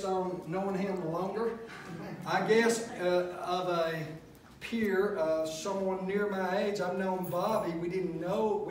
on knowing him longer. I guess of a peer, someone near my age, I've known Bobby. We didn't know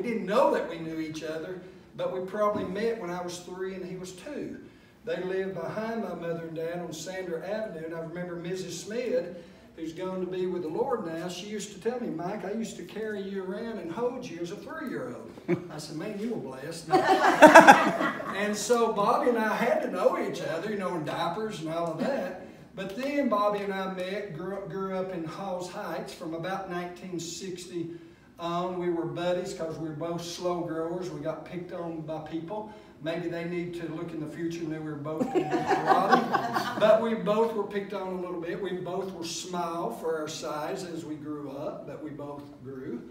that we knew each other, but we probably met when I was 3 and he was 2. They lived behind my mother and dad on Sandra Avenue, and I remember Mrs. Schmid, who's going to be with the Lord now, she used to tell me, Mike, I used to carry you around and hold you as a 3-year-old. I said, man, you were blessed. And so Bobby and I had to know each other, you know, in diapers and all of that. But then Bobby and I met, grew up in Halls Heights from about 1960 on. We were buddies because we were both slow growers. We got picked on by people. Maybe they need to look in the future and they were both going to do karate. But we both were picked on a little bit. We both were small for our size as we grew up, but we both grew.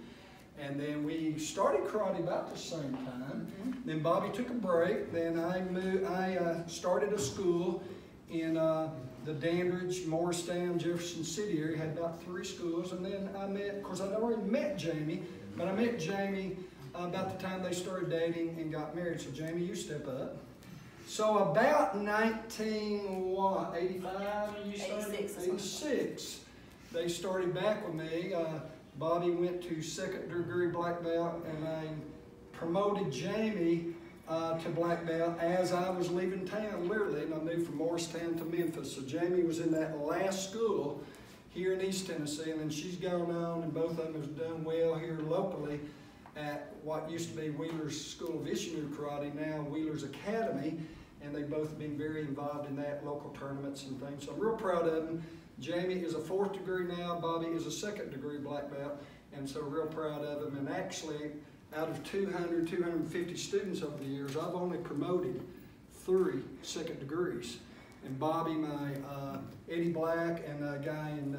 And then we started karate about the same time. Then Bobby took a break. Then I started a school in the Dandridge, Morristown, Jefferson City area. Had about 3 schools. And then I met, of course I'd already met Jami, but I met Jami about the time they started dating and got married. So Jami, you step up. So about 1985, you started? 86. They started back with me. Bobby went to 2nd degree black belt, and I promoted Jami to black belt as I was leaving town, literally, and I moved from Morristown to Memphis. So Jami was in that last school here in East Tennessee, and then she's gone on, and both of them have done well here locally at what used to be Wheeler's School of Isshinryu Karate, now Wheeler's Academy, and they've both been very involved in that, local tournaments and things. So I'm real proud of them. Jami is a 4th degree now, Bobby is a 2nd degree black belt, and so real proud of them. And actually, out of 200, 250 students over the years, I've only promoted 3 2nd degrees. And Bobby, my Eddie Black, and a guy in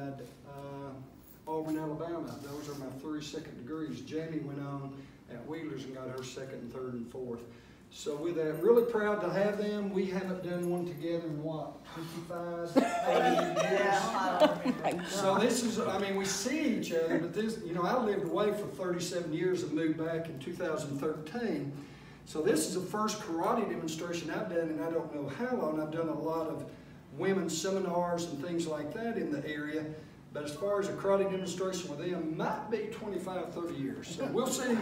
Auburn, Alabama. Those are my 3 2nd degrees. Jami went on at Wheeler's and got her 2nd and 3rd and 4th. So with that, really proud to have them. We haven't done one together in what, 25, 30 years? So this is, I mean, we see each other, but this, you know, I lived away for 37 years and moved back in 2013. So this is the first karate demonstration I've done, and I don't know how long. I've done a lot of women's seminars and things like that in the area. But as far as a karate demonstration with them, might be 25, 30 years. So we'll see.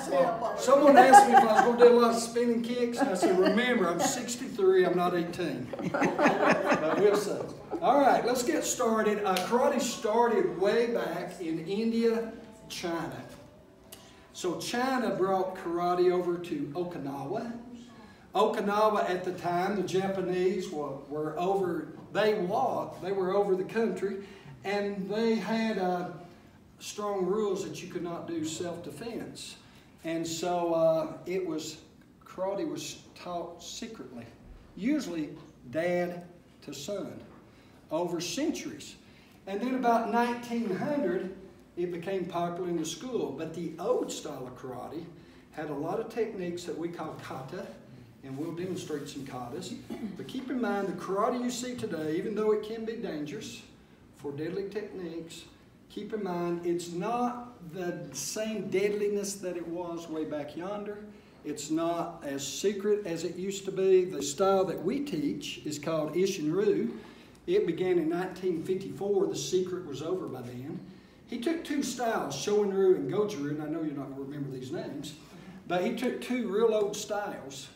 Well, someone asked me if I was going to do a lot of spinning kicks, and I said, remember, I'm 63, I'm not 18. But we'll see. All right, let's get started. Karate started way back in India, China. So China brought karate over to Okinawa. Okinawa at the time, the Japanese were over, they were over the country. And they had strong rules that you could not do self-defense. And so karate was taught secretly, usually dad to son, over centuries. And then about 1900, it became popular in the school. But the old style of karate had a lot of techniques that we call kata, and we'll demonstrate some katas. But keep in mind, the karate you see today, even though it can be dangerous, for deadly techniques, keep in mind it's not the same deadliness that it was way back yonder. It's not as secret as it used to be. The style that we teach is called Isshinryu. It began in 1954. The secret was over by then. He took 2 styles, Shoin-ryu and Goju-ryu, and I know you're not going to remember these names, but he took 2 real old styles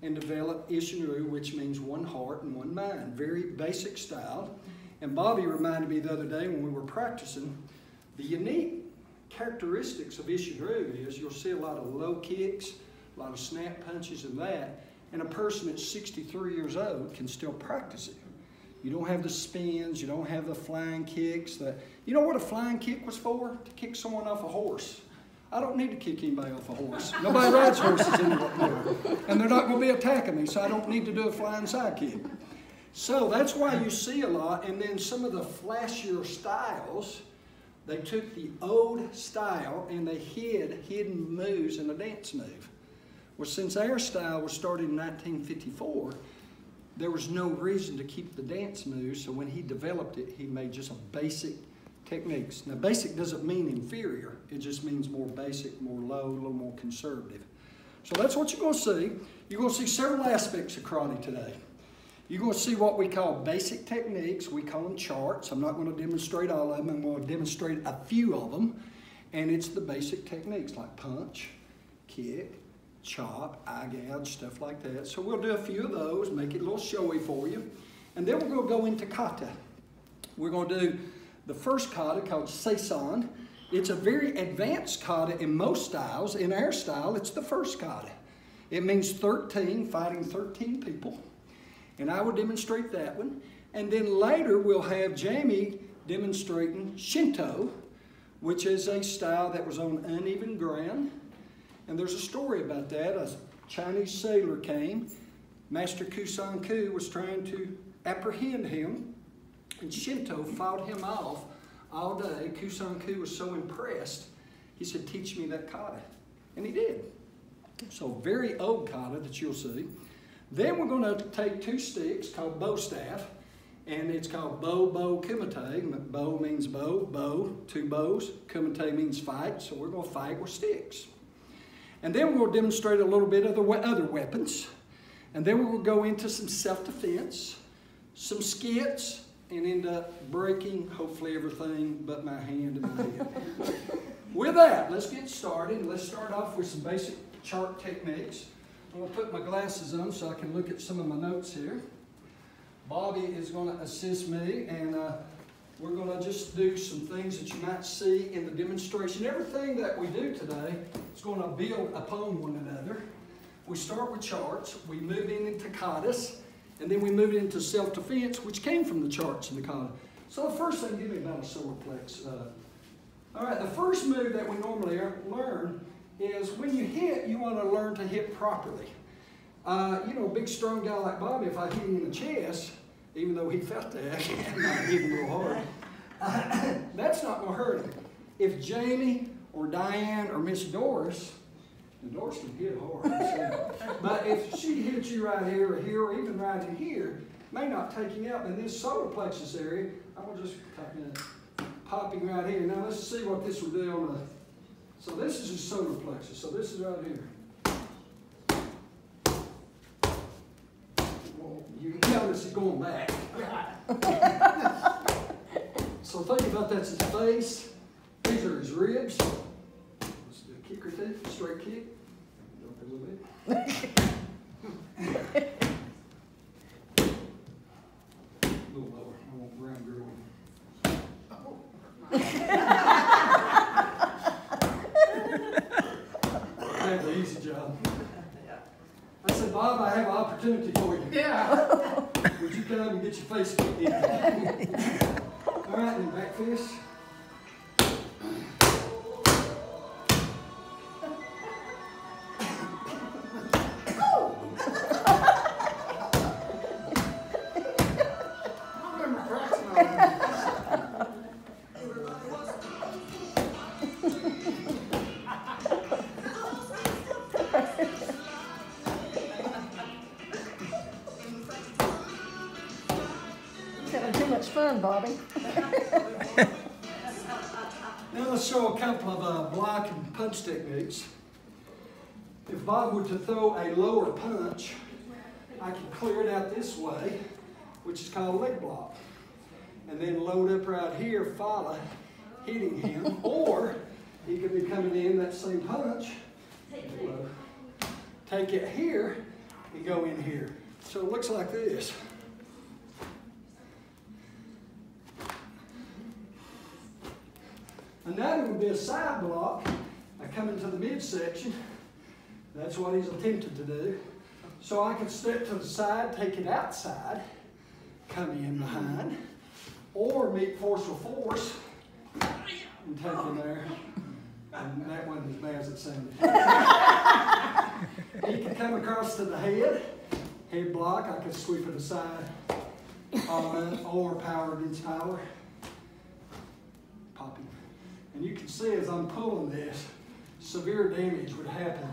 and developed Isshinryu, which means one heart and one mind. Very basic style. And Bobby reminded me the other day when we were practicing, the unique characteristics of Isshinryu is you'll see a lot of low kicks, a lot of snap punches and that, and a person that's 63 years old can still practice it. You don't have the spins, you don't have the flying kicks. You know what a flying kick was for? To kick someone off a horse. I don't need to kick anybody off a horse. Nobody rides horses anymore. And they're not going to be attacking me, so I don't need to do a flying side kick. So that's why you see a lot, and then some of the flashier styles, they took the old style and they hid hidden moves in a dance move. Well, since our style was started in 1954, there was no reason to keep the dance moves, so when he developed it, he made just a basic techniques. Now, basic doesn't mean inferior. It just means more basic, more low, a little more conservative. So that's what you're going to see. You're going to see several aspects of karate today. You're going to see what we call basic techniques. We call them charts. I'm not going to demonstrate all of them. I'm going to demonstrate a few of them. And it's the basic techniques like punch, kick, chop, eye gouge, stuff like that. So we'll do a few of those, make it a little showy for you. And then we're going to go into kata. We're going to do the first kata called seison. It's a very advanced kata in most styles. In our style, it's the first kata. It means 13, fighting 13 people. And I will demonstrate that one. And then later we'll have Jami demonstrating Shinto, which is a style that was on uneven ground. And there's a story about that. A Chinese sailor came. Master Kusan-ku was trying to apprehend him. And Shinto fought him off all day. Kusan-ku was so impressed, he said, teach me that kata. And he did. So very old kata that you'll see. Then we're going to take two sticks called bow staff, and it's called bow kumite. Bow means bow, two bows. Kumite means fight, so we're going to fight with sticks. And then we'll demonstrate a little bit of the other weapons. And then we'll go into some self-defense, some skits, and end up breaking hopefully everything but my hand and my head. With that, let's get started. Let's start off with some basic chart techniques. I'm going to put my glasses on so I can look at some of my notes here. Bobby is going to assist me, and we're going to just do some things that you might see in the demonstration. Everything that we do today is going to build upon one another. We start with charts, we move into katas, and then we move into self-defense, which came from the charts and the kata. So the first thing, give me about a solar plex. All right, the first move that we normally learn is when you hit, you want to learn to hit properly. You know, a big strong guy like Bobby, if I hit him in the chest, even though he felt that, I might hit him real hard, that's not going to hurt him. If Jami or Diane or Miss Doris, and Doris can hit hard, so, but if she hits you right here or even right in here, may not take him out, but in this solar plexus area, I'm going to just pop him right here. Now let's see what this will do on the. So this is his solar plexus. So this is right here. Well, you can tell this is going back. So think about that's his face. These are his ribs. Let's do a kick or two. Straight kick. Up a little bit. A little lower. I won't round girl. That's an easy job. I said, Bob, I have an opportunity for you. Yeah. Would you come and get your face kicked in? All right, then back fist. Fun, Bobby. Now let's show a couple of block and punch techniques. If Bob were to throw a lower punch, I can clear it out this way, which is called leg block. And then load up right here, follow, hitting him. Or he could be coming in that same punch, take it here, and go in here. So it looks like this. Another would be a side block. I come into the midsection. That's what he's attempted to do. So I can step to the side, take it outside, come in behind, or meet forceful force and take him there. And that wasn't as bad as it sounded. He can come across to the head block. I can sweep it aside, or power against power. Popping. And you can see as I'm pulling this, severe damage would happen.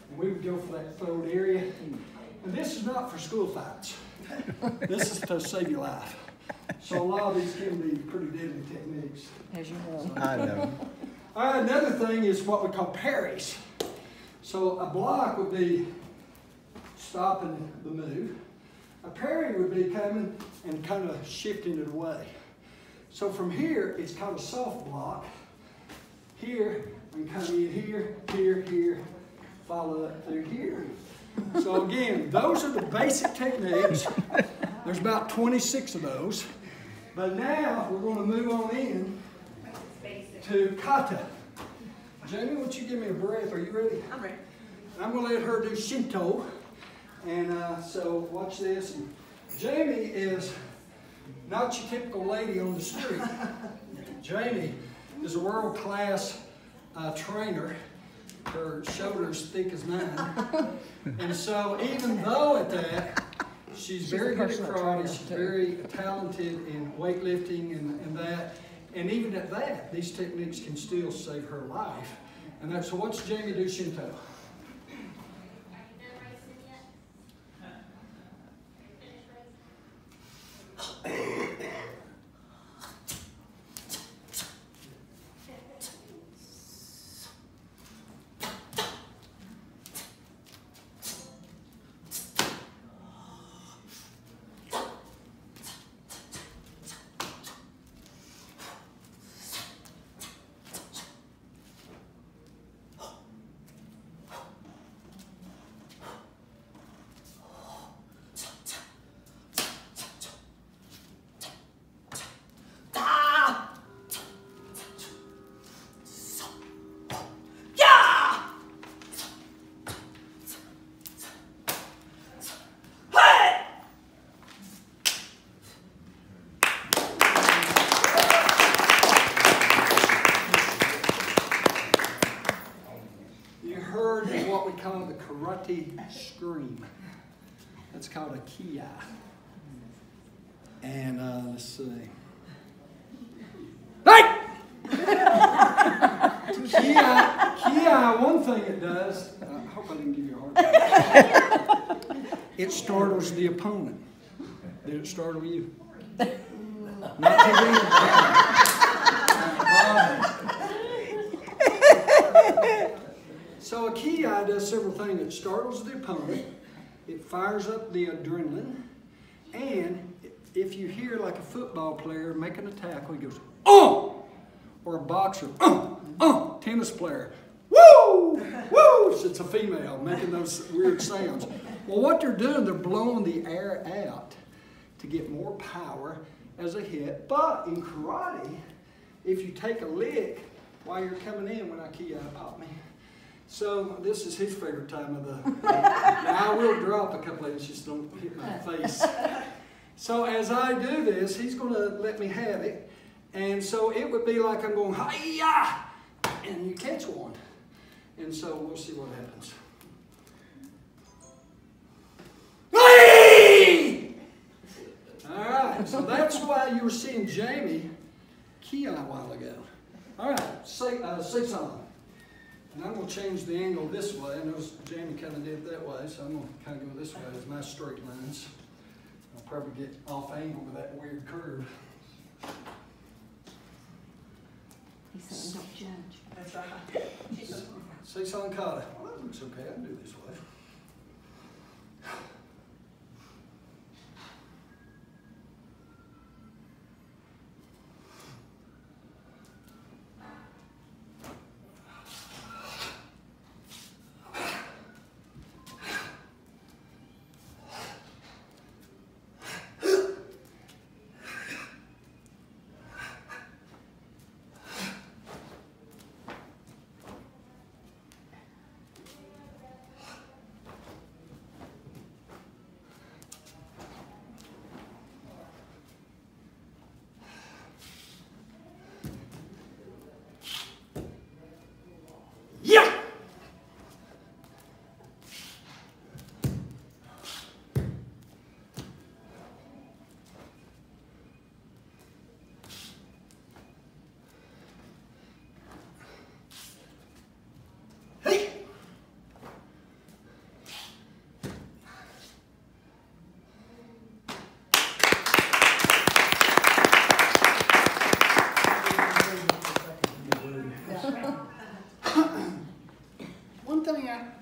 And we would go for that throat area. And this is not for school fights. This is to save your life. So a lot of these can be pretty deadly techniques. As you know. I know. All right, another thing is what we call parries. So a block would be stopping the move. a parry would be coming and kind of shifting it away. So from here, it's called a soft block. Here, and come in here, here, here, follow up through here. So again, those are the basic techniques. There's about 26 of those. But now we're going to move on in to kata. Jami, why don't you give me a breath? Are you ready? I'm ready. I'm going to let her do Shinto. And so watch this. And Jami is not your typical lady on the street. Jami is a world-class trainer. Her shoulder's thick as mine. And so even though at that, she's very good at karate, she's very talented in weightlifting and that. And even at that, these techniques can still save her life. And that's, so watch Jami do Shinto. Called the karate scream. That's called a kia. And let's see. Hey! Kia, one thing it does, I hope I didn't give you a hard time. It startles the opponent. Did it startle you? Not too bad. So a ki-ai does several things. It startles the opponent, it fires up the adrenaline, and if you hear like a football player making a tackle, he goes, oh! Or a boxer, tennis player, woo! Woo! It's a female making those weird sounds. Well, what they're doing, they're blowing the air out to get more power as a hit. But in karate, if you take a lick while you're coming in, when I ki-ai pop me, so this is his favorite time of the now I will drop a couple of inches, don't hit my face. So as I do this, he's going to let me have it. And so it would be like I'm going, hi-ya! And you catch one. And so we'll see what happens. Hey! All right, so that's why you were seeing Jami ki-ai a while ago. All right, sing-song. And I'm going to change the angle this way. I noticed Jami kind of did it that way, so I'm going to kind of go this way as my straight lines. I'll probably get off angle with that weird curve. He said, don't judge. That's right. Sing-song kata. Well, that looks okay. I can do this way.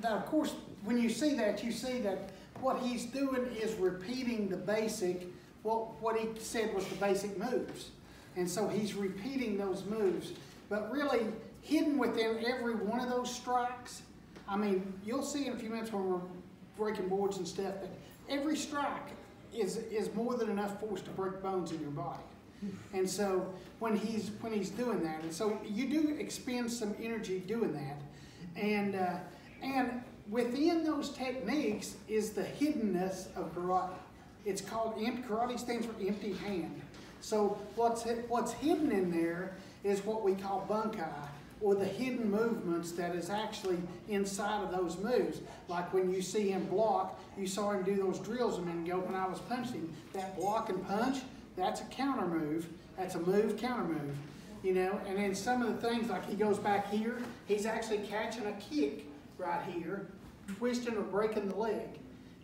Of course, when you see that what he's doing is repeating the basic, what he said was the basic moves. And so he's repeating those moves. But really, hidden within every one of those strikes, I mean, you'll see in a few minutes when we're breaking boards and stuff, that every strike is more than enough force to break bones in your body. And so when he's doing that, and so you do expend some energy doing that, and within those techniques is the hiddenness of karate. It's called karate stands for empty hand. So what's hidden in there is what we call bunkai, or the hidden movements that is actually inside of those moves. Like when you see him block, you saw him do those drills a minute ago when I was punching. That block and punch, that's a counter move. That's a move, counter move. You know, and then some of the things, like he goes back here, he's actually catching a kick right here, twisting or breaking the leg,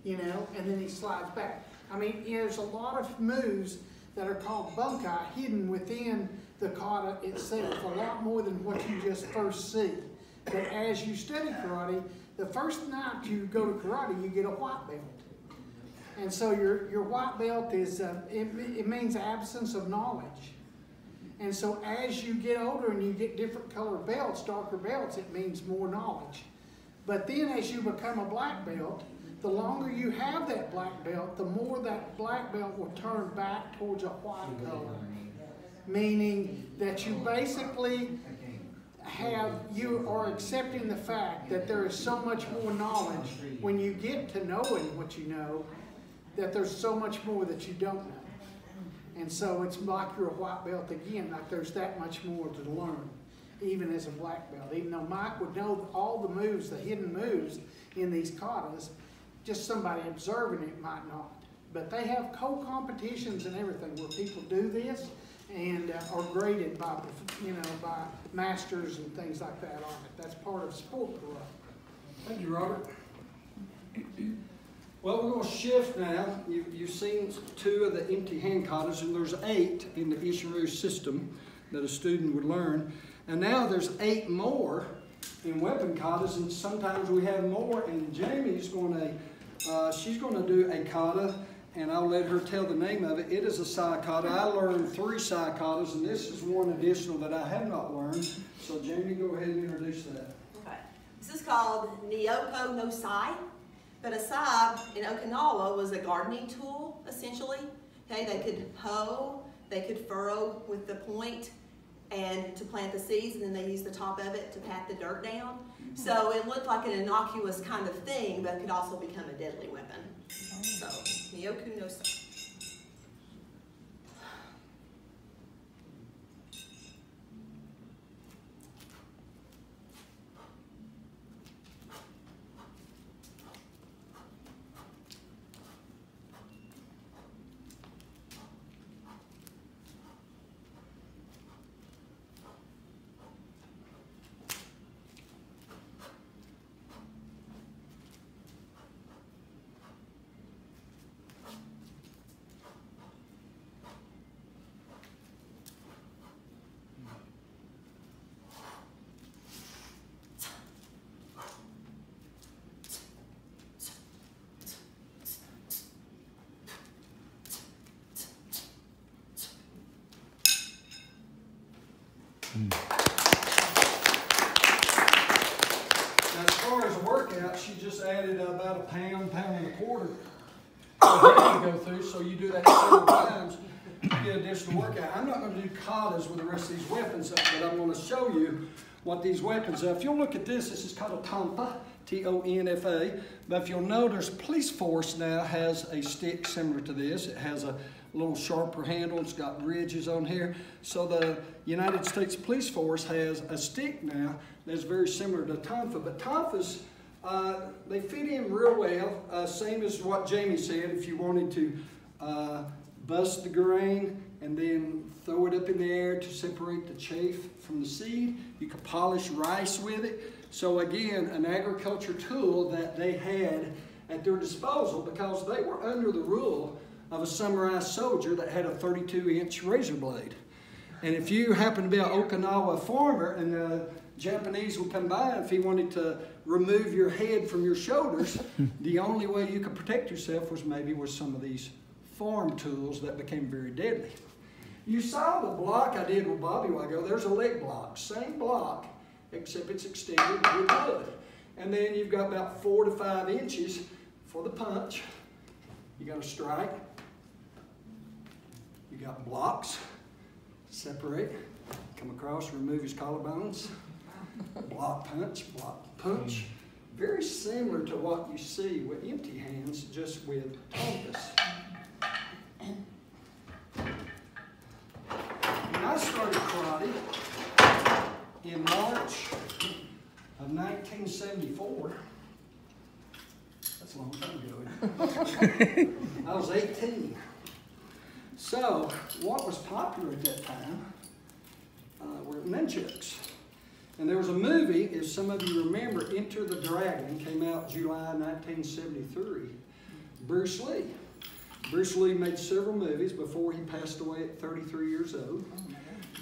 you know, and then he slides back. I mean, there's a lot of moves that are called bunkai hidden within the kata itself, a lot more than what you just first see. But as you study karate, the first night you go to karate, you get a white belt. And so your white belt is, it means absence of knowledge. And so as you get older and you get different colored belts, darker belts, it means more knowledge. But then as you become a black belt, the longer you have that black belt, the more that black belt will turn back towards a white color. Meaning that you basically you are accepting the fact that there is so much more knowledge when you get to knowing what you know, that there's so much more that you don't know. And so it's like you're a white belt again, like there's that much more to learn, even as a black belt. Even though Mike would know all the moves, the hidden moves in these katas, just somebody observing it might not. But they have co-competitions and everything where people do this and are graded by, by masters and things like that on it. That's part of sport karate. Thank you, Robert. Well, we're going to shift now. You've seen 2 of the empty hand katas, and there's 8 in the Isshinryu system that a student would learn. And now there's 8 more in weapon katas, and sometimes we have more. And Jami's going to, she's going to do a kata, and I'll let her tell the name of it. It is a sai kata. I learned 3 sai katas, and this is one additional that I have not learned. So Jami, go ahead and introduce that. Okay. This is called Nyoko no Sai. But a sai in Okinawa was a gardening tool, essentially. Okay, they could hoe, they could furrow with the point and to plant the seeds, and then they used the top of it to pat the dirt down. So it looked like an innocuous kind of thing, but could also become a deadly weapon. So, Nyoko no Sai. Now, as far as a workout, she just added about a pound, pound and a quarter to go through. So you do that several times to get additional workout. I'm not going to do katas with the rest of these weapons, but I'm going to show you what these weapons are. If you'll look at this, this is called a tonfa, T-O-N-F-A. But if you'll notice, police force now has a stick similar to this. It has a little sharper handle. It's got ridges on here. So the United States Police Force has a stick now that's very similar to tonfa. But tonfas, they fit in real well, same as what Jami said. If you wanted to bust the grain and then throw it up in the air to separate the chaff from the seed, you could polish rice with it. So again, an agriculture tool that they had at their disposal because they were under the rule of a samurai soldier that had a 32-inch razor blade. And if you happen to be an Okinawa farmer and Japanese would come by, and if he wanted to remove your head from your shoulders, the only way you could protect yourself was maybe with some of these farm tools that became very deadly. You saw the block I did with Bobby a while ago. There's a leg block, same block, except it's extended with wood. And then you've got about 4 to 5 inches for the punch. You got a strike. You got blocks. Separate, come across, remove his collarbones. Block, punch. Very similar to what you see with empty hands, just with tonkas. When I started karate in March of 1974, that's a long time ago. I was 18. So, what was popular at that time were nunchucks. And there was a movie, if some of you remember, Enter the Dragon, came out July 1973. Bruce Lee. Bruce Lee made several movies before he passed away at 33 years old.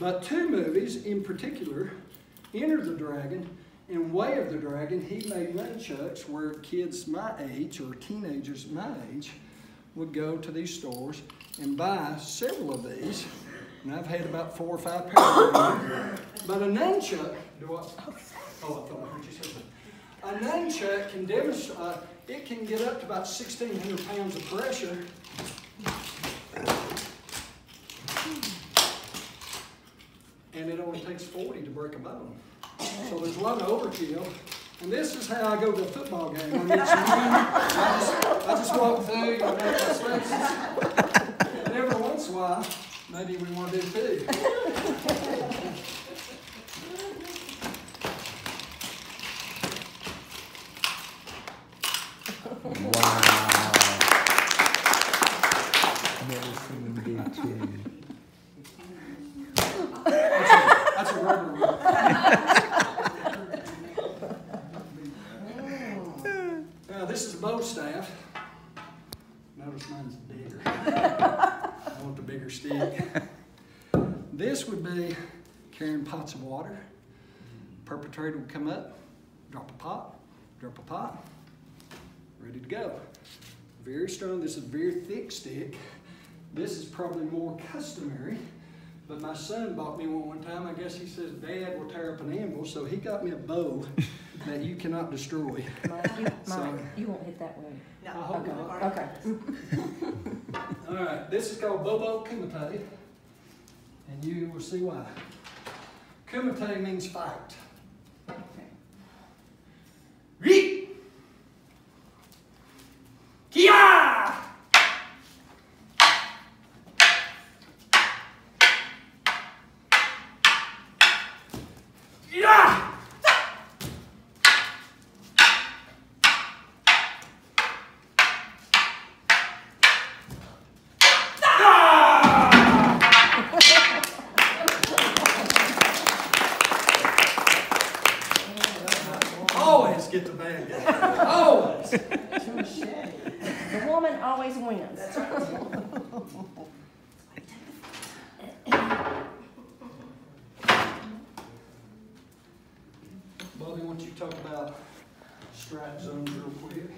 But 2 movies in particular, Enter the Dragon and Way of the Dragon, he made nunchucks where kids my age, or teenagers my age, would go to these stores and buy several of these. And I've had about 4 or 5 pairs of them. But a nunchuck, I thought I heard you say that. A nunchuck can demonstrate, it can get up to about 1,600 pounds of pressure. And it only takes 40 to break a bone. So there's a lot of overkill. And this is how I go to a football game. I need some money. I just walk through, you know, make my spaces. And every once in a while, maybe we want to do 2. Wow. Never seen him do 2. That's a rubber one. Now this is a bow staff. Notice mine's bigger. I want the bigger stick. This would be carrying pots of water. Perpetrator would come up, drop a pot, ready to go. Very strong. This is a very thick stick. This is probably more customary. But my son bought me one time. I guess he says, Dad will tear up an anvil, so he got me a bow that you cannot destroy. Mike, you won't hit that one. No. I hope not. Okay. All right, this is called Bobo Kumite, and you will see why. Kumite means fight. Okay. Yeet! Kia! Yeah! Always get the bad guy. Always. The woman always wins. Bobby, why don't you talk about strike zones real quick? Okay.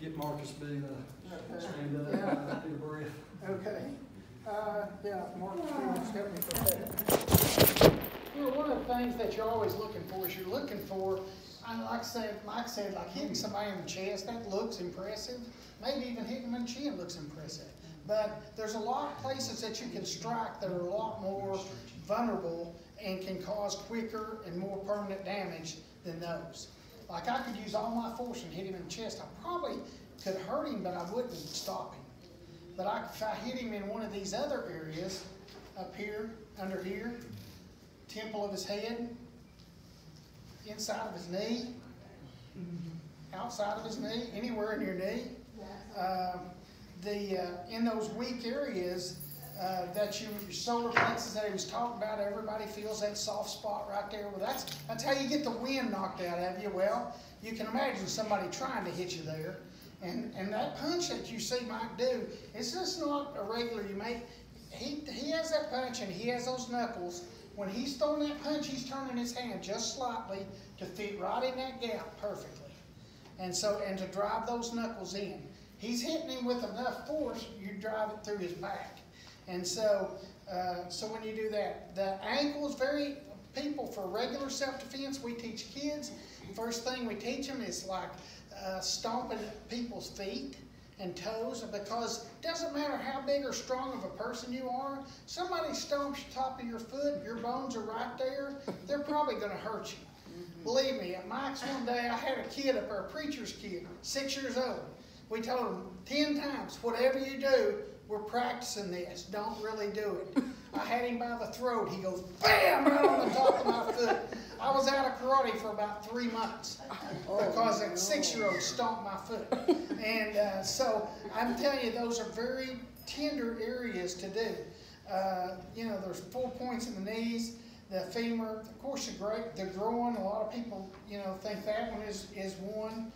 Get Marcus B to stand up, take a breath. Okay. Yeah, Mark, help me for that. You know, one of the things that you're always looking for is Mike said, like hitting somebody in the chest, that looks impressive. Maybe even hitting them in the chin looks impressive. But there's a lot of places that you can strike that are a lot more vulnerable and can cause quicker and more permanent damage than those. Like I could use all my force and hit him in the chest. I probably could hurt him, but I wouldn't stop him. But if I hit him in one of these other areas, up here, under here, temple of his head, inside of his knee, outside of his knee, anywhere in your knee, in those weak areas that your solar plexus that he was talking about, everybody feels that soft spot right there. Well, that's how you get the wind knocked out of you. Well, you can imagine somebody trying to hit you there. And that punch that you see Mike do, it's just not a regular you make. He has that punch and he has those knuckles when he's throwing that punch, he's turning his hand just slightly to fit right in that gap perfectly. And to drive those knuckles in. He's hitting him with enough force, you drive it through his back. And so when you do that, the ankle is people for regular self-defense, we teach kids. First thing we teach them is like stomping people's feet and toes, because it doesn't matter how big or strong of a person you are, somebody stomps the top of your foot, your bones are right there, they're probably going to hurt you. Believe me, at Mike's one day, I had a kid up there, a preacher's kid, 6 years old. We told him 10 times, whatever you do, we're practicing this. Don't really do it. I had him by the throat. He goes, bam, right on the top of my foot. I was out of karate for about 3 months because that 6-year-old stomped my foot. And so I'm telling you, those are very tender areas to do. There's 4 points in the knees. The femur, of course, the groin. A lot of people, think that one is one.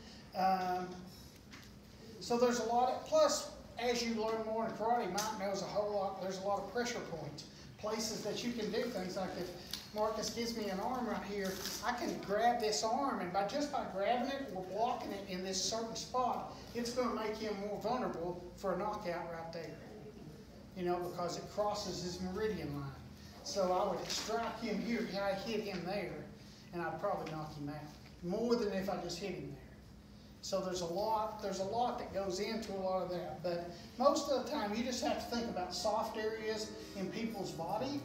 So there's a lot. Plus, as you learn more in karate, Mike knows a whole lot. There's a lot of pressure points, places that you can do things like if Marcus gives me an arm right here, I can grab this arm, and by grabbing it or blocking it in this certain spot, it's going to make him more vulnerable for a knockout right there. Because it crosses his meridian line. So I would strike him here, I hit him there, and I'd probably knock him out. More than if I just hit him there. So there's a lot that goes into a lot of that. But most of the time you just have to think about soft areas in people's body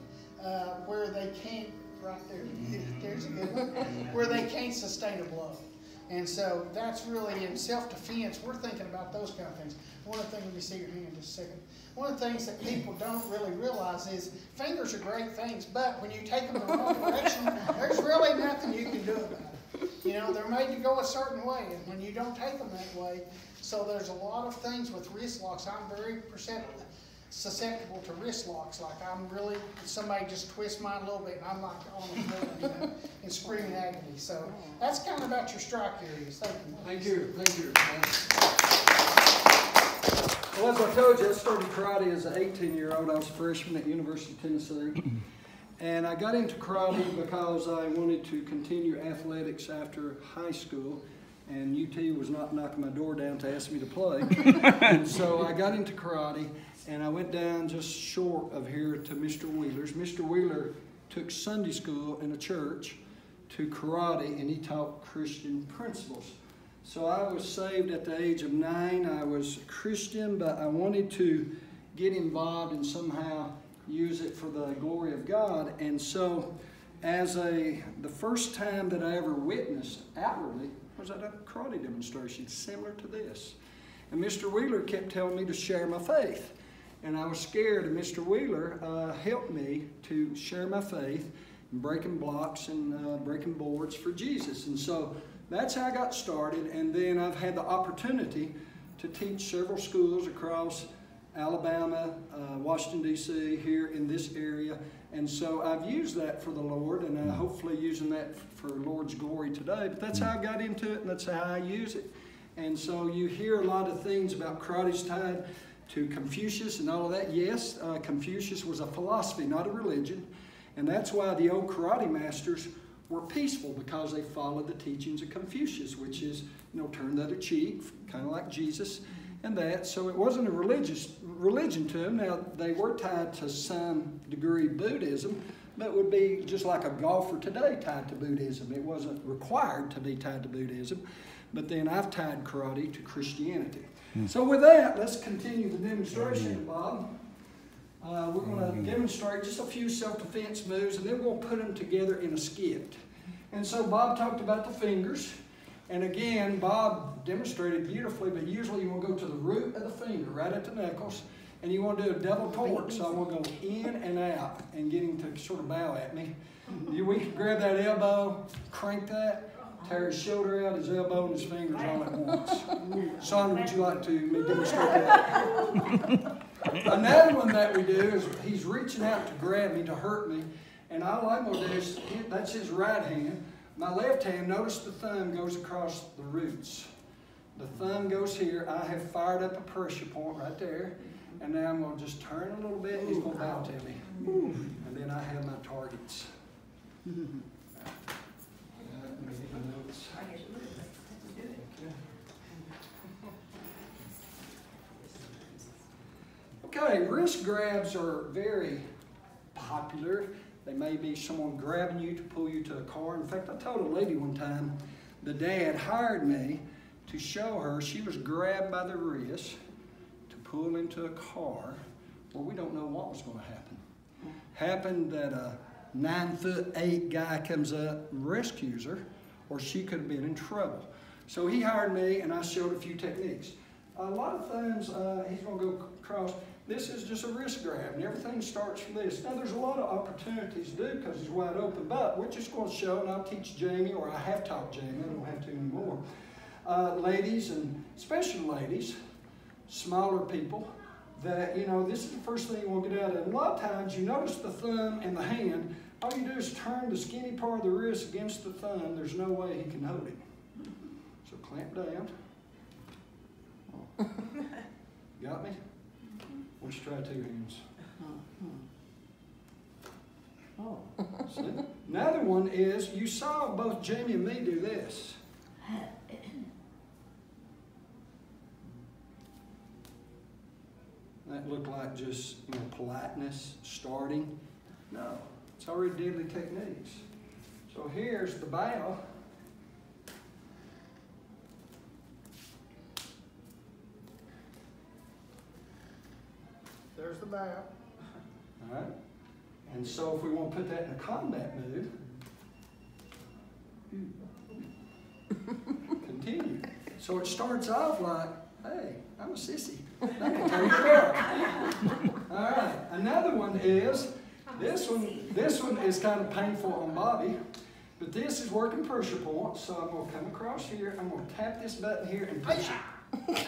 where they can't, right there, there's a good one, where they can't sustain a blow. And so that's really in self-defense, we're thinking about those kind of things. One of the things, let me see your hand just a second. One of the things that people don't really realize is fingers are great things, but when you take them in the wrong direction, there's really nothing you can do about it. They're made to go a certain way, and when you don't take them that way, so there's a lot of things with wrist locks. I'm very susceptible to wrist locks. Like somebody just twists mine a little bit, and I'm like on the floor, in screaming agony. So that's kind of about your strike areas. Thank you. Thank you. Well, as I told you, I started karate as an 18-year-old. I was a freshman at University of Tennessee. And I got into karate because I wanted to continue athletics after high school. And UT was not knocking my door down to ask me to play. And so I got into karate, and I went down just short of here to Mr. Wheeler's. Mr. Wheeler took Sunday school in a church to karate, and he taught Christian principles. So I was saved at the age of 9. I was a Christian, but I wanted to get involved and somehow use it for the glory of God. And so the first time that I ever witnessed outwardly was at a karate demonstration similar to this. And Mr. Wheeler kept telling me to share my faith. And I was scared, and Mr. Wheeler helped me to share my faith, breaking blocks and breaking boards for Jesus. And so that's how I got started, and then I've had the opportunity to teach several schools across Alabama, Washington, D.C., here in this area. And so I've used that for the Lord, and I'm hopefully using that for Lord's glory today. But that's how I got into it, and that's how I use it. And so you hear a lot of things about karate's tied to Confucius and all of that. Yes, Confucius was a philosophy, not a religion. And that's why the old karate masters were peaceful, because they followed the teachings of Confucius, which is, turn the other cheek, kind of like Jesus and that. So it wasn't a religion to them. Now, they were tied to some degree Buddhism, but it would be just like a golfer today tied to Buddhism. It wasn't required to be tied to Buddhism. But then I've tied karate to Christianity. So with that, let's continue the demonstration, Bob. We're going to demonstrate just a few self-defense moves, and then we're going to put them together in a skit. And so Bob talked about the fingers. And again, Bob demonstrated beautifully, but usually you want to go to the root of the finger, right at the knuckles, and you want to do a double torque. So I want to go in and out and get him to sort of bow at me. We can grab that elbow, crank that, tear his shoulder out, his elbow, and his fingers all at once. Son, would you like to demonstrate that? Another one that we do is he's reaching out to grab me, to hurt me, and all I'm going to do is, that's his right hand. My left hand, notice the thumb goes across the roots. The thumb goes here. I have fired up a pressure point right there. And now I'm going to just turn a little bit, and he's going to bow to me. And then I have my targets. Let me get my notes. Okay, wrist grabs are very popular. They may be someone grabbing you to pull you to a car. In fact, I told a lady one time, the dad hired me to show her she was grabbed by the wrist to pull into a car where we don't know what was going to happen. Happened that a 9'8" guy comes up and rescues her, or she could have been in trouble. So he hired me, and I showed a few techniques. A lot of times, he's going to go across. This is just a wrist grab, and everything starts from this. Now, there's a lot of opportunities to do because he's wide open, but we're just going to show, and I'll teach Jami, or I have taught Jami, I don't have to anymore. Ladies, and especially ladies, smaller people, that, you know, this is the first thing you want to get out of. And a lot of times, you notice the thumb and the hand, all you do is turn the skinny part of the wrist against the thumb. There's no way he can hold it. So clamp down. Got me? Let's try two hands. Oh. See? Another one is, you saw both Jami and me do this. That looked like just, you know, politeness, starting. No, it's already deadly techniques. So here's the bow. There's the bow. All right. And so if we want to put that in a combat move, continue. So it starts off like, hey, I'm a sissy. I'm gonna turn it up. All right. Another one is, this one is kind of painful on Bobby, but this is working pressure points. So I'm going to come across here. I'm going to tap this button here and push it.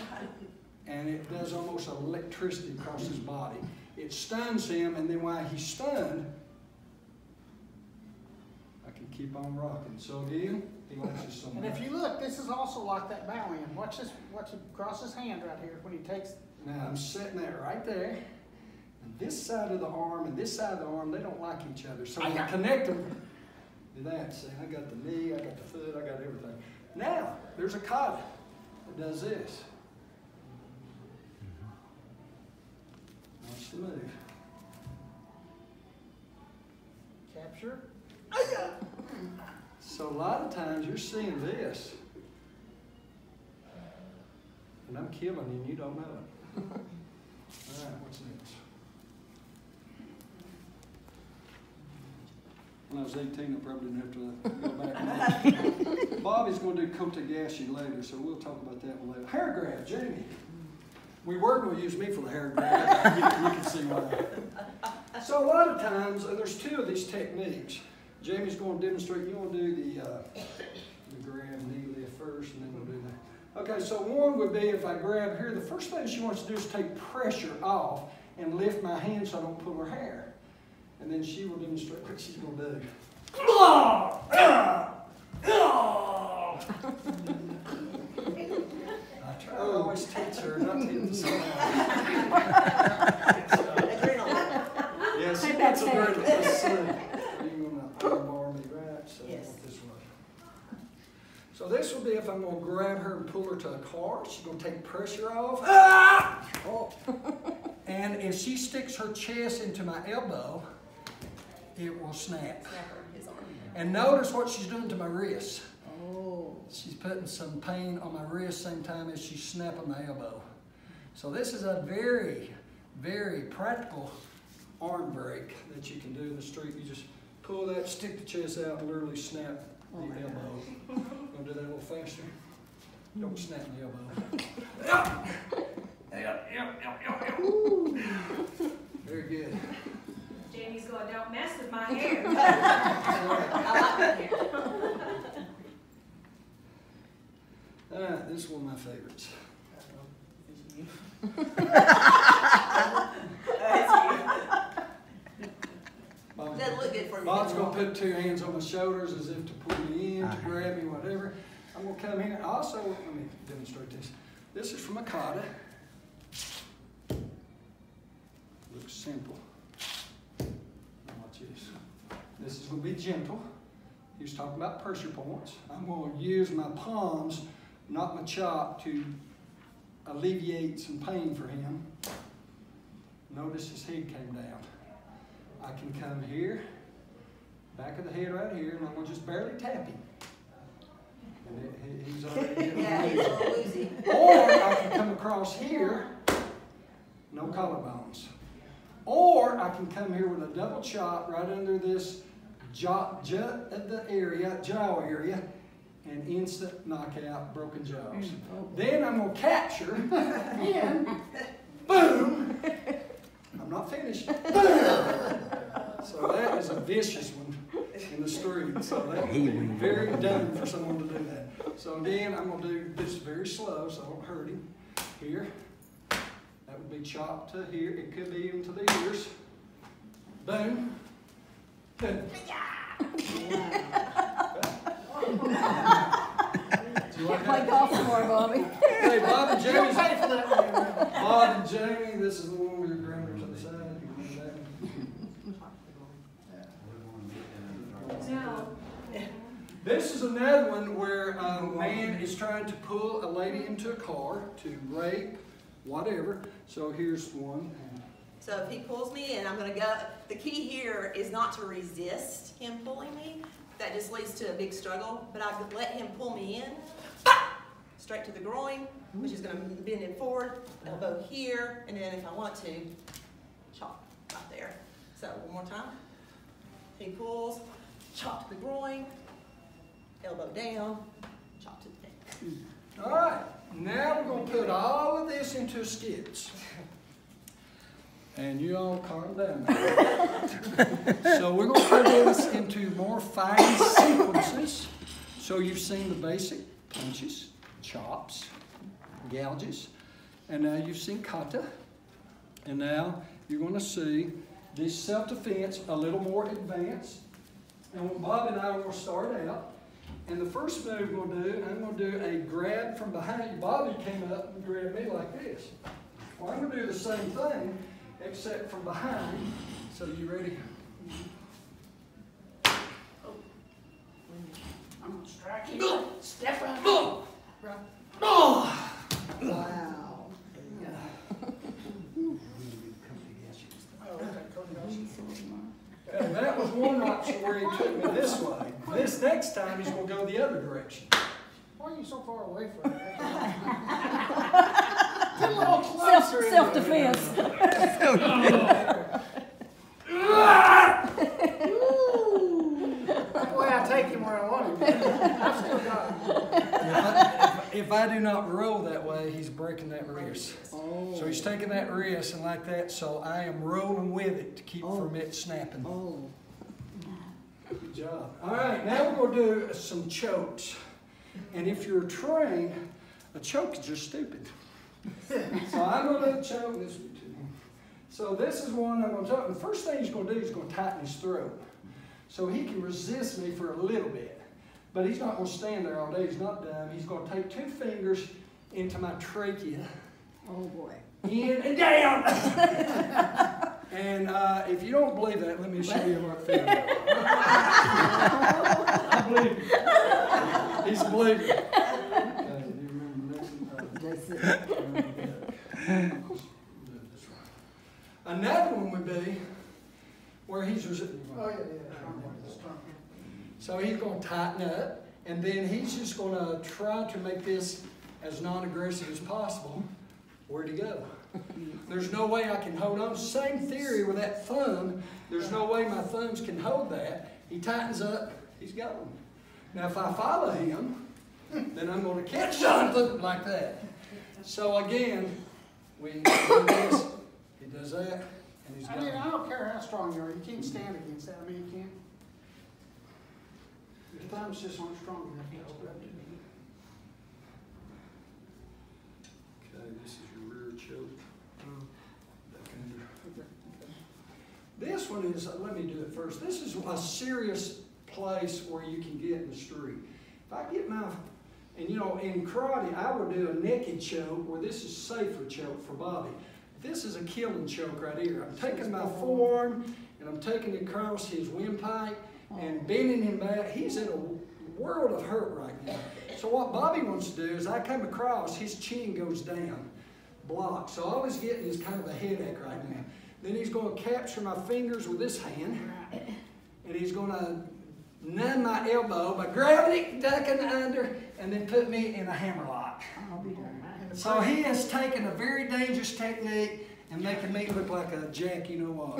And it does almost electricity across his body. It stuns him, and then while he's stunned, I can keep on rocking. So again, he likes this so much. And if you look, this is also like that bow in. Watch this. Watch him cross his hand right here when he takes. Now I'm setting that right there. And this side of the arm and this side of the arm, they don't like each other. So when I connect them, do that. See, I got the knee, I got the foot, I got everything. Now, there's a kata that does this. Watch the move. Capture. So a lot of times you're seeing this, and I'm killing you and you don't know it. All right, what's next? When I was 18, I probably didn't have to go back. Bobby's going to do Kotegashi later, so we'll talk about that one later. Hair grab, Jami. We were going to use me for the hair grab. You can see why. So a lot of times, there's two of these techniques. Jami's going to demonstrate. You want to do the grab knee lift first, and then we'll do that. Okay, so one would be if I grab here, the first thing she wants to do is take pressure off and lift my hand so I don't pull her hair. And then she will demonstrate what she's going to do. I try to always teach her not to hit the side. Yes, she gets adrenaline. Let's see. You're going to armbar me, right? So Yes. this way. So this will be if I'm going to grab her and pull her to a car. She's going to take pressure off. Ah! Oh. And if she sticks her chest into my elbow, it will snap. And notice what she's doing to my wrist. Oh. She's putting some pain on my wrist same time as she's snapping my elbow. So this is a very, very practical arm break that you can do in the street. You just pull that, stick the chest out, and literally snap the elbow. Gonna do that a little faster. Don't snap the elbow. Very good. Jamie's going, don't mess with my hair. I like that hair. All right, this is one of my favorites. Doesn't look good for me. Bob's going to put two hands on my shoulders as if to pull me in, to grab me, whatever. I'm going to come here. Also, let me demonstrate this. This is from a kata. simple. Now watch this. This is going to be gentle. He was talking about pressure points. I'm going to use my palms, not my chop, to alleviate some pain for him. Notice his head came down. I can come here, back of the head right here, and I'm going to just barely tap him. And he's already getting Yeah, he's a little woozy. Or I can come across here, no collarbones. Or I can come here with a double chop right under this jaw area, and instant knockout, broken jaws. Then I'm going to capture, and boom! I'm not finished. Boom! So that is a vicious one in the street. So that would be very dumb for someone to do that. So again, I'm going to do this very slow so I don't hurt him. Here. That would be chopped to here. It could be even to the ears. Boom. Boom. Can't play golf anymore, Bobby. Hey, Bob and You don't Jamie. pay for that one. Bob and Jamie, this is the one with your grounders on the side. Now, This is another one where a man is trying to pull a lady into a car to rape, whatever. So here's one. So if he pulls me in, I'm gonna go, the key here is not to resist him pulling me. That just leads to a big struggle, but I could let him pull me in, straight to the groin, which is gonna bend him forward, elbow here, and then if I want to, chop right there. So one more time. He pulls, chop to the groin, elbow down, chop to the neck. All right, now we're going to put all of this into skits. And you all calm down. So we're going to put this into more fine sequences. So you've seen the basic punches, chops, gouges, and now you've seen kata. And now you're going to see this self-defense a little more advanced. And what Bob and I are going to start out. And the first move we're going to do, I'm going to do a grab from behind you. Bobby came up and grabbed me like this. Well, I'm going to do the same thing, except from behind. So you ready? I'm gonna strike you. Step right. Right. Oh! Wow. And that was one option where he took me this way. This next time he's going to go the other direction. Why are you so far away from it? Get a little closer. Self-defense. That's the way I take him where I want him. I've still got him. If I do not roll that way, he's breaking that wrist. Oh. So he's taking that wrist and like that, so I am rolling with it to keep from it snapping. Oh. Good job. All right, now we're going to do some chokes. And if you're trained, a choke is just stupid. So I'm going to do a choke this one too. So this is one I'm going to talk. The first thing he's going to do is going to tighten his throat. So he can resist me for a little bit. But he's not going to stand there all day. He's not dumb. He's going to take 2 fingers into my trachea. Oh boy. In and down. And if you don't believe that, let me show you what it feels like. I believe you. He's a believer. Do you remember the next one? Another one would be where he's resisting. Oh, yeah. So he's going to tighten up, and then he's just going to try to make this as non-aggressive as possible. Where'd he go? There's no way I can hold on. Same theory with that thumb. There's no way my thumbs can hold that. He tightens up. He's got one. Now, if I follow him, then I'm going to catch something like that. So again, we do this. He does that, and he's got I one. don't care how strong you are. You can't stand against that. I mean, you can't. Your thumbs just aren't strong enough to hold up to me. Okay, this is your rear choke. Back under. This one is, let me do it first. This is a serious place where you can get in the street. If I get my, and you know, in karate, I would do a naked choke where this is safer choke for Bobby. This is a killing choke right here. I'm taking my forearm and I'm taking it across his windpipe and bending him back. He's in a world of hurt right now. So what Bobby wants to do is I come across, his chin goes down, blocked. So all he's getting is kind of a headache right now. Then he's going to capture my fingers with this hand, and he's going to numb my elbow by grabbing it, ducking under, and then put me in a hammerlock. So he has taken a very dangerous technique and making me look like a jack, you know what,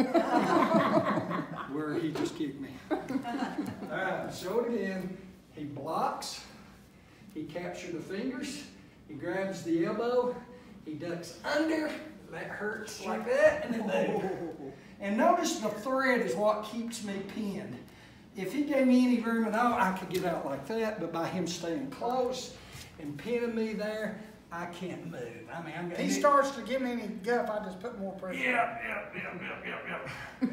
where he just kicked me. All right, show it again. He blocks, he captures the fingers, he grabs the elbow, he ducks under, that hurts like that, and then boom. And notice the thread is what keeps me pinned. If he gave me any room at all, I could get out like that, but by him staying close and pinning me there, I can't move. I mean, If he starts to give me any guff, I just put more pressure. Yep.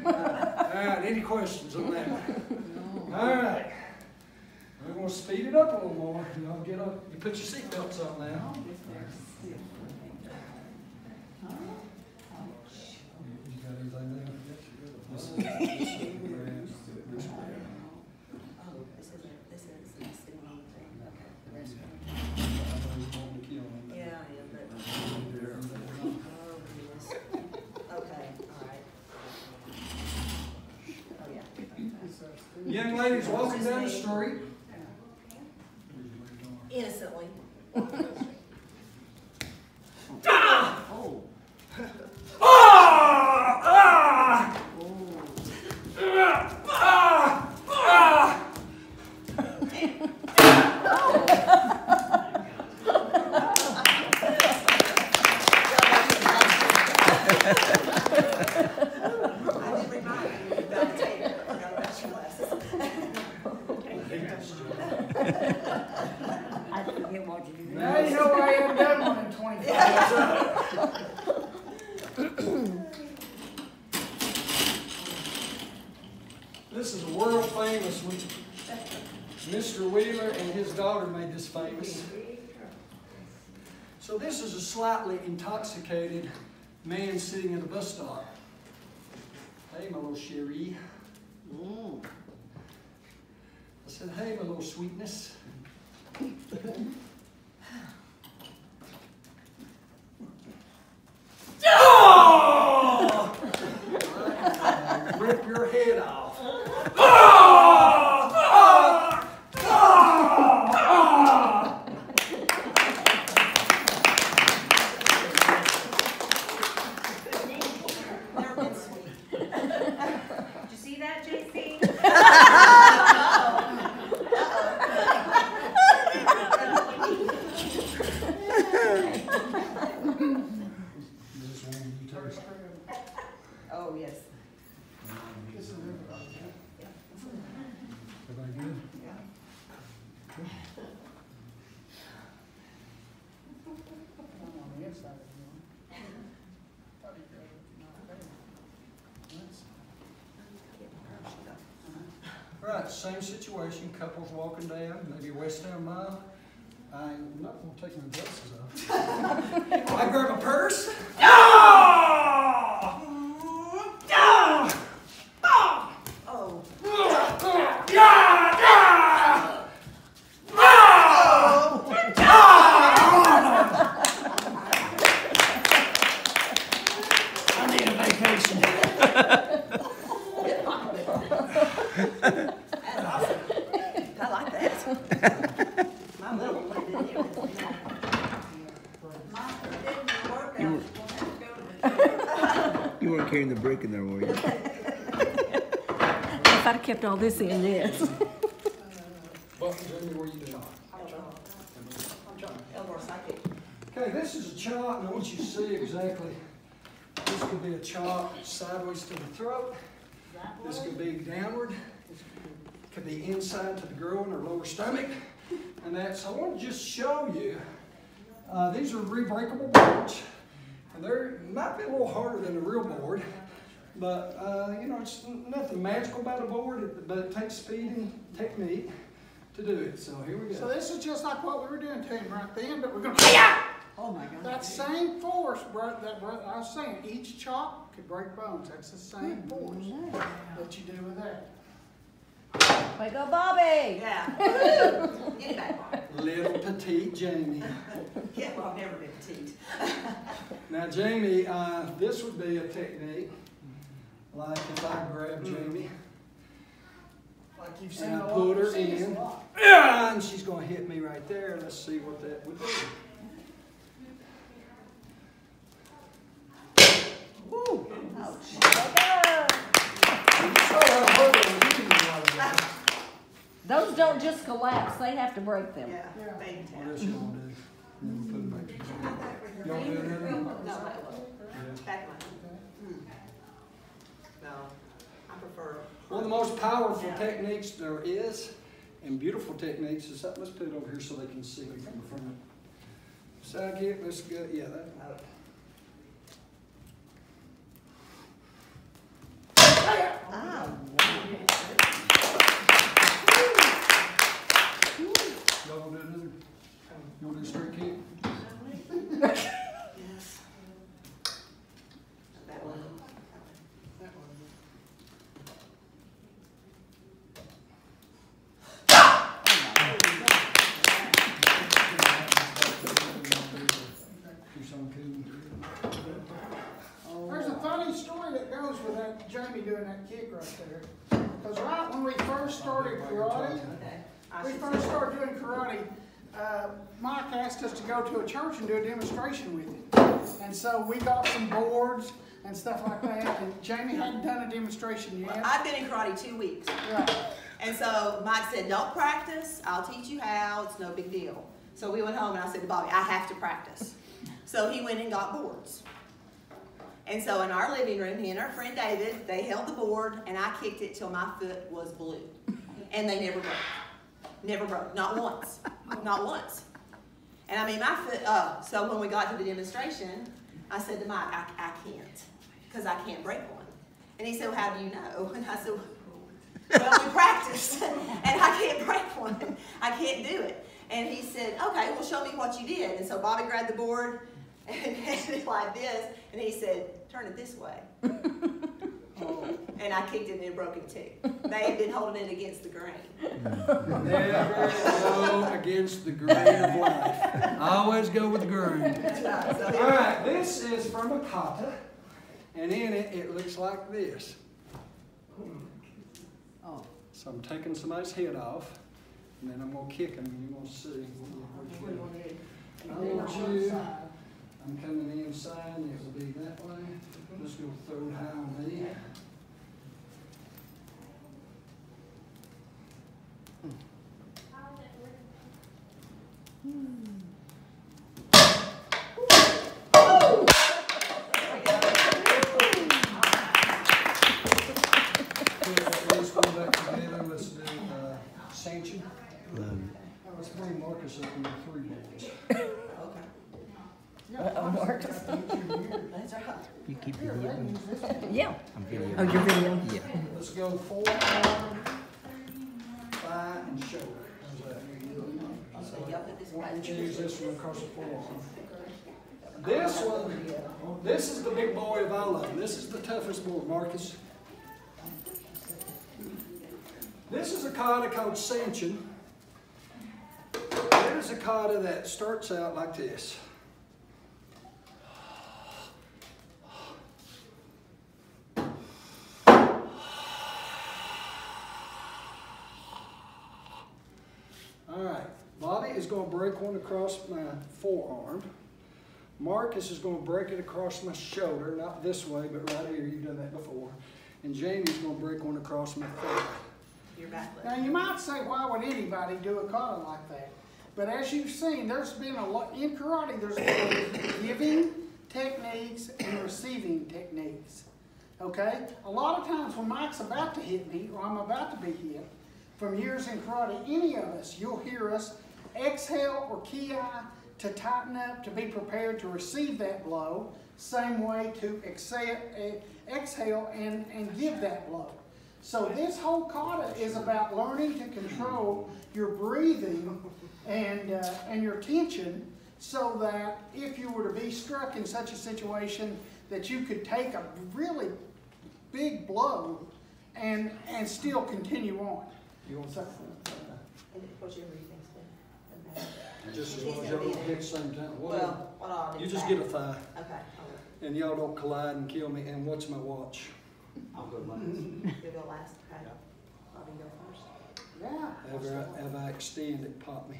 All right, any questions on that one? All right. We're going to speed it up a little more. Y'all get up. You put your seatbelts on now. You got everything there? Young ladies walking down the street. Innocently. Ah! Oh. Ah! Ah! Ah! Ah! I did remind you about the tape. I forgot about your glasses. I forget what you do. Now you know why I haven't done one in 25 years. This is a world famous one. Mr. Wheeler and his daughter made this famous. So this is a slightly intoxicated man sitting at a bus stop. Hey, my little Cherie. I said, hey, my little sweetness. Oh! Rip your head off. Never been sweet. Did you see that, JC? Oh, yes. Everybody good? I'm on the inside of you. Thought he grabbed it. Right, same situation, couples walking down, maybe West Town Mile. I'm not going to take my glasses off. I grab a purse. Oh. I need a vacation. That's awesome. I like that. My little one didn't even know. Mine didn't work. I was gonna have to go to the You weren't carrying the brick in there, were you? If I'd have kept all this in this. Well, Jami, where you doing? Elmore Psychic. Okay, this is a chop, and I want you to see exactly. This could be a chop sideways to the throat. This could be downward. Could be inside to the groin or lower stomach. And that's, I want to just show you, these are rebreakable boards. And they might be a little harder than a real board, but you know, it's nothing magical about a board, but it takes speed and technique to do it. So here we go. So this is just like what we were doing to him right then, but we're going to Oh my God. That same force, I was saying, each chop could break bones. That's the same force that you do with that. Way to go, Bobby. Yeah. Get it back, Bob. Little petite Jami. Yeah, well, I've never been petite. Now, Jami, this would be a technique. Like if I grab Jami Like you've seen and a I lot. put her You've seen this in, a lot. and she's going to hit me right there. Let's see what that would do. Woo! Those don't just collapse, they have to break them. Yeah. Yeah. Baby What tap. else you want to do? You put them back together. You want to do another one? No, back one. Back one. No, I prefer. One of the most powerful techniques there is, and beautiful techniques, is that. Let's put it over here so they can see me from the front. Side kick, let's go. Yeah, that. Y'all want to do another? You want to do a straight kick? Yes. That one. Do something cool. There's a funny story that goes with that Jami doing that kick right there. Because right when we first started karate, Okay. doing karate, Mike asked us to go to a church and do a demonstration with him. And so we got some boards and stuff like that, and Jami hadn't done a demonstration Well, yet. I've been in karate 2 weeks. Right. And so Mike said, don't practice, I'll teach you how, it's no big deal. So we went home and I said to Bobby, I have to practice. So he went and got boards. And so in our living room, he and our friend David, they held the board and I kicked it till my foot was blue. And they never broke. Never broke, not once, not once. And I mean, my foot, so when we got to the demonstration, I said to Mike, I can't, because I can't break one. And he said, well, how do you know? And I said, well, we practiced, and I can't break one. I can't do it. And he said, okay, well, show me what you did. And so Bobby grabbed the board and had it like this, and he said, turn it this way. And I kicked it and it broke in two. They had been holding it against the grain. Never go against the grain of life. Always go with the grain. So All right, this is from a kata, and in it, it looks like this. Oh. So I'm taking somebody's head off, and then I'm going to kick them, and you're going to see. I want you, I'm coming inside, and it will be that way. Just going to throw it high on me. Let's go back together. Let's do sanction. Let's bring Marcus up in the three boards. Marcus. That's right. You keep your video? Yeah. I'm video. Oh, your video? Yeah. Let's go forearm, thigh, and shoulder. How's that? So y'all put this Why don't you way. use this one across the forearm? This one, this is the big boy of all of them. This is the toughest board, Marcus. This is a kata called Sanchin. There's a kata that starts out like this. All right, Bobby is going to break one across my forearm. Marcus is going to break it across my shoulder, not this way, but right here. You've done that before. And Jami's going to break one across my thigh. Your back leg. Now you might say, why would anybody do a kata like that? But as you've seen, there's been a lot, in karate, there's been giving techniques and receiving techniques. Okay? A lot of times when Mike's about to hit me, or I'm about to be hit, from years in karate, any of us, you'll hear us exhale or ki to tighten up, to be prepared to receive that blow. Same way to exhale and give that blow. So this whole kata is about learning to control your breathing and your tension, so that if you were to be struck in such a situation that you could take a really big blow and still continue on. You want So, And whichever you think's good. Doesn't matter. just as long as y'all don't hit at the same time. Well, what I'll do. You just that. get a thigh, Okay, I and y'all don't collide and kill me. And what's my watch? I'll go last. will. You'll go last, okay? Bobby, go first. yeah. Ever I extend, it pop me.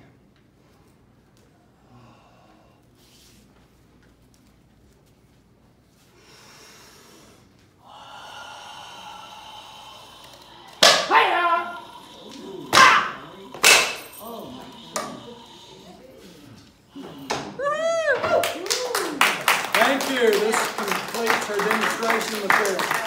Thank you. This completes our demonstration of the film.